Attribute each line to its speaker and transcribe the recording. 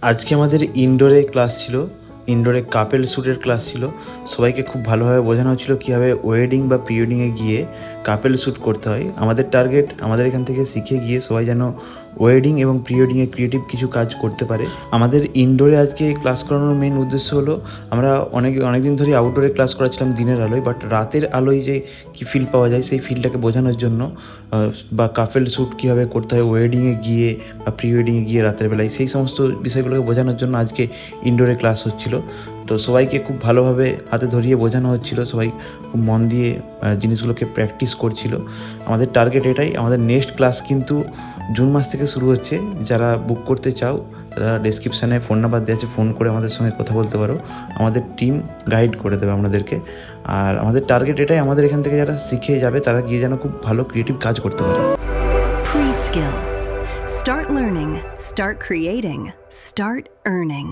Speaker 1: আজকে আমাদের ইনডোরে ক্লাস ছিল, ইনডোরে কাপেল শ্যুটের ক্লাস ছিল। সবাইকে খুব ভালোভাবে বোঝানো হচ্ছিলো কীভাবে ওয়েডিং বা প্রি ওয়েডিংয়ে গিয়ে কাপেল শ্যুট করতে হয়। আমাদের টার্গেট আমাদের এখান থেকে শিখে গিয়ে সবাই যেন ওয়েডিং এবং প্রি ওয়েডিংয়ে ক্রিয়েটিভ কিছু কাজ করতে পারে। আমাদের ইনডোরে আজকে ক্লাস করানোর মেন উদ্দেশ্য হলো, আমরা অনেকদিন ধরেই আউটডোরে ক্লাস করাচ্ছিলাম দিনের আলোয়, বাট রাতের আলোয় যে কী ফিল পাওয়া যায় সেই ফিলটাকে বোঝানোর জন্য, বা কাপেল শ্যুট কীভাবে করতে হয় ওয়েডিংয়ে গিয়ে বা প্রি ওয়েডিংয়ে গিয়ে রাতের বেলায়, সেই সমস্ত বিষয়গুলোকে বোঝানোর জন্য আজকে ইনডোরে ক্লাস হচ্ছিল। তো সবাইকে খুব ভালোভাবে হাতে ধরিয়ে বোঝানো হচ্ছিল, সবাই খুব মন দিয়ে জিনিসগুলোকে প্র্যাকটিস করছিল। আমাদের টার্গেট এটাই। আমাদের নেক্সট ক্লাস কিন্তু জুন মাস থেকে শুরু হচ্ছে। যারা বুক করতে চাও তারা ডেসক্রিপশানে ফোন নাম্বার দেওয়া আছে, ফোন করে আমাদের সঙ্গে কথা বলতে পারো। আমাদের টিম গাইড করে দেবে আপনাদেরকে। আর আমাদের টার্গেট এটাই, আমাদের এখান থেকে যারা শিখে যাবে তারা গিয়ে যেন খুব ভালো ক্রিয়েটিভ কাজ করতে পারে।
Speaker 2: Pre-skill. Start learning, start creating, start earning.